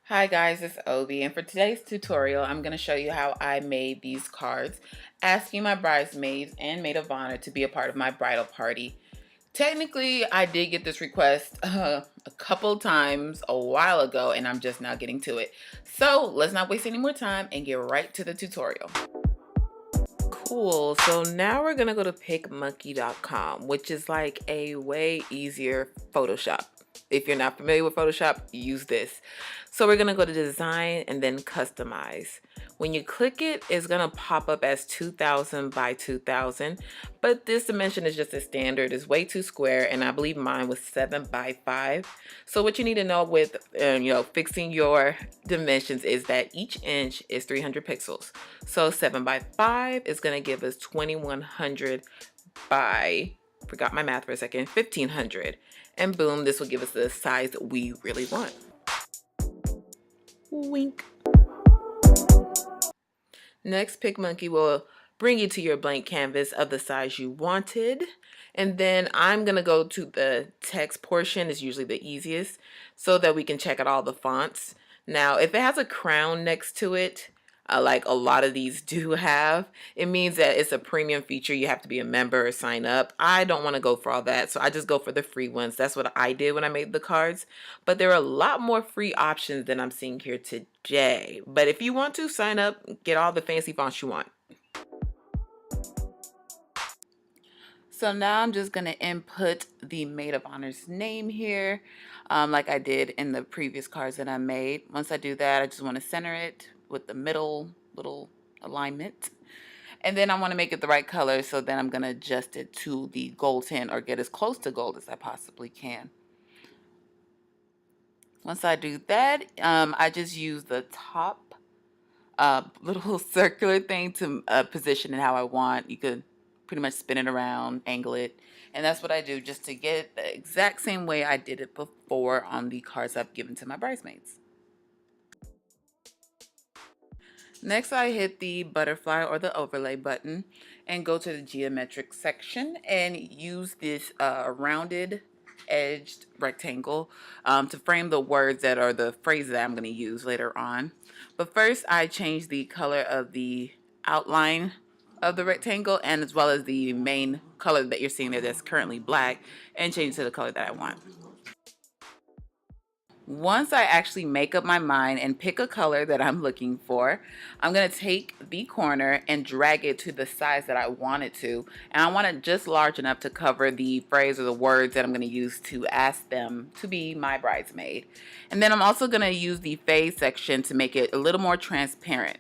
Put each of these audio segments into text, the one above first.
Hi guys, it's Obi, and for today's tutorial, I'm going to show you how I made these cards asking my bridesmaids and maid of honor to be a part of my bridal party. Technically, I did get this request a couple times a while ago, and I'm just now getting to it. So let's not waste any more time and get right to the tutorial. Cool, so now we're going to go to PicMonkey.com, which is like a way easier Photoshop. If you're not familiar with Photoshop, use this. So we're gonna go to design and then customize. When you click it, it's gonna pop up as 2000 by 2000, but this dimension is just a standard. It's way too square, and I believe mine was 7 by 5. So what you need to know with fixing your dimensions is that each inch is 300 pixels. So 7 by 5 is gonna give us 2100 by, forgot my math for a second, 1500. And boom, this will give us the size that we really want. Wink. Next, PicMonkey will bring you to your blank canvas of the size you wanted. And then I'm gonna go to the text portion, is usually the easiest, so that we can check out all the fonts. Now, if it has a crown next to it, like a lot of these do have, it means that it's a premium feature. You have to be a member or sign up. I don't want to go for all that, so I just go for the free ones. That's what I did when I made the cards, but there are a lot more free options than I'm seeing here today. But if you want to sign up, get all the fancy fonts you want. So now I'm just going to input the maid of honor's name here, like I did in the previous cards that I made. Once I do that, I just want to center it with the middle little alignment. And then I want to make it the right color, so then I'm going to adjust it to the gold tint, or get as close to gold as I possibly can. Once I do that, I just use the top little circular thing to position it how I want. You could pretty much spin it around, angle it, and that's what I do, just to get it the exact same way I did it before on the cards I've given to my bridesmaids. Next, I hit the butterfly or the overlay button and go to the geometric section and use this rounded edged rectangle to frame the words that are the phrases that I'm going to use later on. But first, I change the color of the outline of the rectangle, and as well as the main color that you're seeing there that's currently black, and change it to the color that I want. Once I actually make up my mind and pick a color that I'm looking for, I'm going to take the corner and drag it to the size that I want it to. And I want it just large enough to cover the phrase or the words that I'm going to use to ask them to be my bridesmaid. And then I'm also going to use the fade section to make it a little more transparent.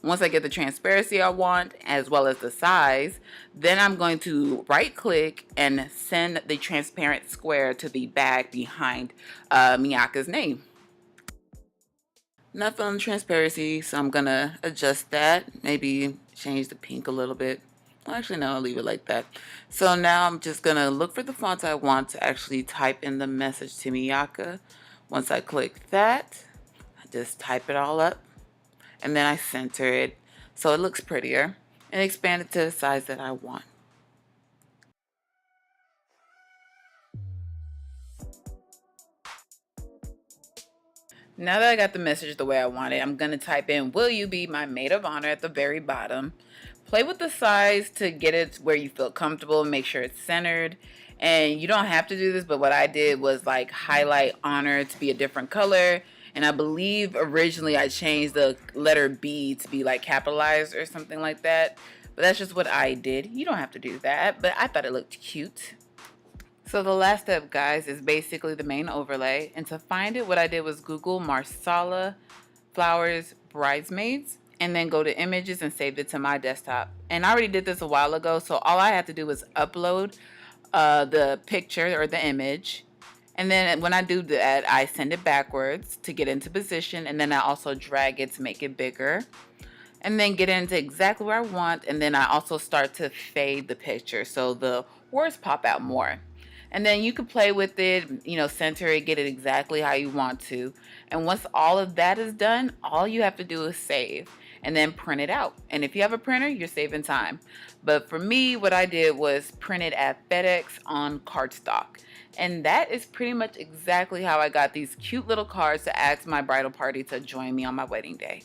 Once I get the transparency I want, as well as the size, then I'm going to right click and send the transparent square to the bag behind Miyaka's name. Nothing on the transparency, so I'm gonna adjust that. Maybe change the pink a little bit. Well, actually, no, I'll leave it like that. So now I'm just gonna look for the fonts I want to actually type in the message to Miyaka. Once I click that, I just type it all up, and then I center it so it looks prettier, and expand it to the size that I want. Now that I got the message the way I want it, I'm going to type in, "Will you be my maid of honor?" at the very bottom. Play with the size to get it where you feel comfortable, make sure it's centered. And you don't have to do this, but what I did was like highlight honor to be a different color. And I believe originally I changed the letter B to be like capitalized or something like that. But that's just what I did. You don't have to do that, but I thought it looked cute. So the last step, guys, is basically the main overlay. And to find it, what I did was Google Marsala Flowers Bridesmaids, and then go to images and save it to my desktop. And I already did this a while ago, so all I have to do is upload the picture or the image. And then when I do that, I send it backwards to get into position, and then I also drag it to make it bigger, and then get into exactly where I want. And then I also start to fade the picture so the words pop out more. And then you can play with it, center it, get it exactly how you want to. And once all of that is done, all you have to do is save and then print it out. And if you have a printer, you're saving time. But for me, what I did was print it at FedEx on cardstock. And that is pretty much exactly how I got these cute little cards to ask my bridal party to join me on my wedding day.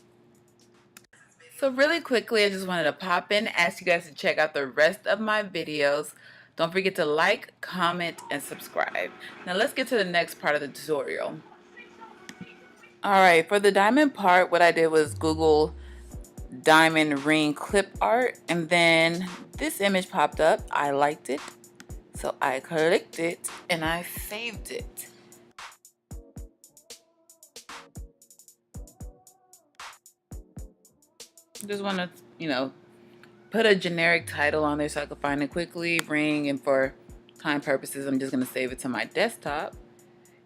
So really quickly, I just wanted to pop in, ask you guys to check out the rest of my videos. Don't forget to like, comment, and subscribe. Now let's get to the next part of the tutorial. Alright, for the diamond part, what I did was Google diamond ring clip art, and then this image popped up. I liked it, so I clicked it and I saved it. Just want to, put a generic title on there so I can find it quickly, ring, and for time purposes, I'm just going to save it to my desktop.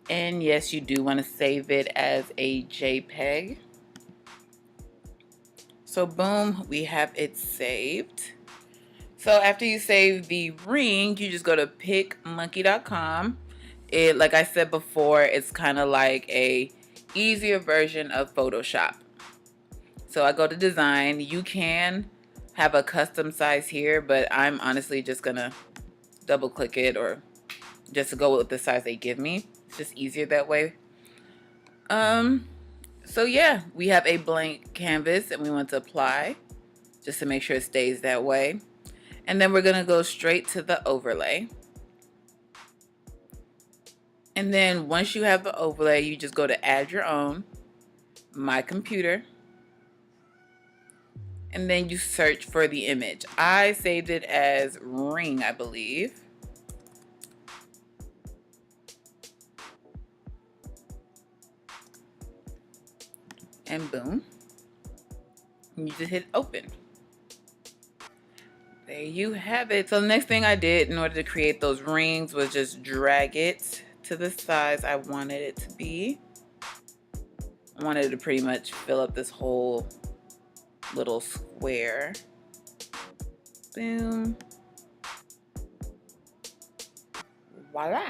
And yes, you do want to save it as a JPEG. So boom, we have it saved. So after you save the ring, you just go to PicMonkey.com. It, like I said before, it's kind of like a easier version of Photoshop. So I go to design. You can have a custom size here, but I'm honestly just gonna double click it or just go with the size they give me. It's just easier that way. So yeah, we have a blank canvas and we want to apply just to make sure it stays that way. And then we're gonna go straight to the overlay. And then once you have the overlay, you just go to add your own, my computer, and then you search for the image. I saved it as ring, I believe. And boom, and you just hit open. There you have it. So the next thing I did in order to create those rings was just drag it to the size I wanted it to be. I wanted to pretty much fill up this whole little square. Boom. Voila.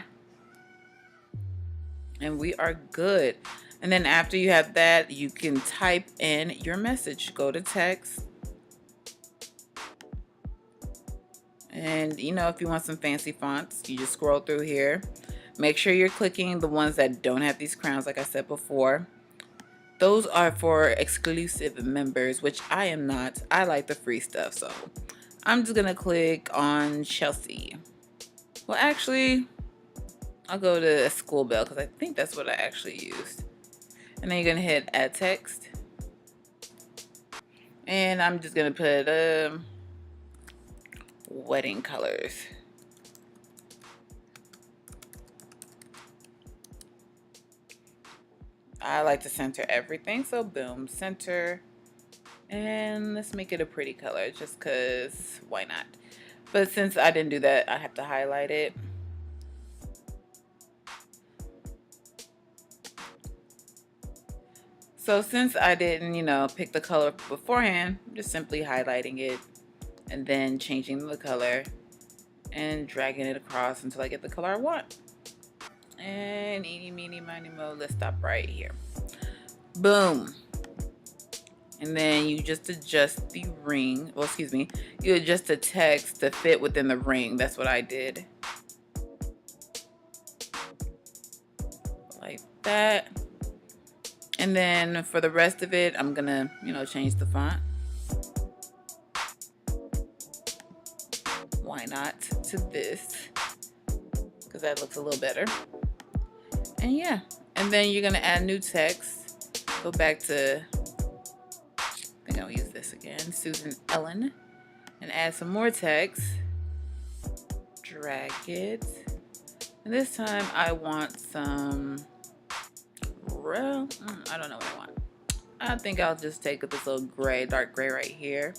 And we are good. And then after you have that, you can type in your message. Go to text. And if you want some fancy fonts, you just scroll through here. Make sure you're clicking the ones that don't have these crowns, like I said before. Those are for exclusive members, which I am not. I like the free stuff, so I'm just gonna click on Chelsea. Well, actually, I'll go to a school bell because I think that's what I actually used. And then you're gonna hit add text. And I'm just gonna put wedding colors. I like to center everything, so boom, center. And let's make it a pretty color just because why not? But since I didn't do that, I have to highlight it. So since I didn't, pick the color beforehand, I'm just simply highlighting it and then changing the color and dragging it across until I get the color I want. And eeny, meeny, miny, mo, let's stop right here. Boom. And then you just adjust the ring. Well, excuse me. You adjust the text to fit within the ring. That's what I did. Like that. And then for the rest of it, I'm gonna, change the font. Why not to this? Because that looks a little better. And yeah, and then you're gonna add new text. Go back to, I think I'll use this again, Susan Ellen, and add some more text. Drag it. And this time I want some, I don't know what I want. I think I'll just take this little gray, dark gray right here.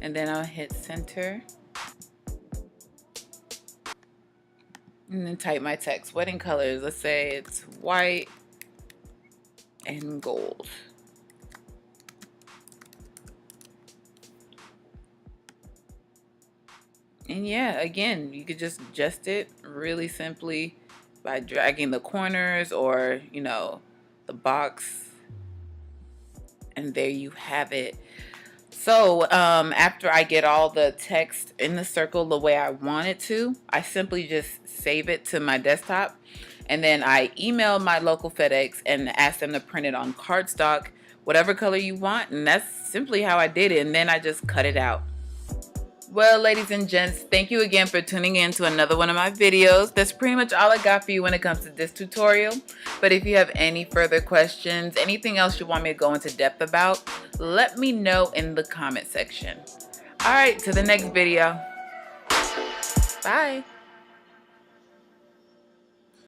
And then I'll hit center. And then type my text. Wedding colors. Let's say it's white and gold. And yeah, again, you could just adjust it really simply by dragging the corners or, the box. And there you have it. So after I get all the text in the circle the way I want it to, I simply just save it to my desktop. And then I email my local FedEx and ask them to print it on cardstock, whatever color you want. And that's simply how I did it. And then I just cut it out. Well, ladies and gents, thank you again for tuning in to another one of my videos. That's pretty much all I got for you when it comes to this tutorial. But if you have any further questions, anything else you want me to go into depth about, let me know in the comment section. All right, to the next video. Bye.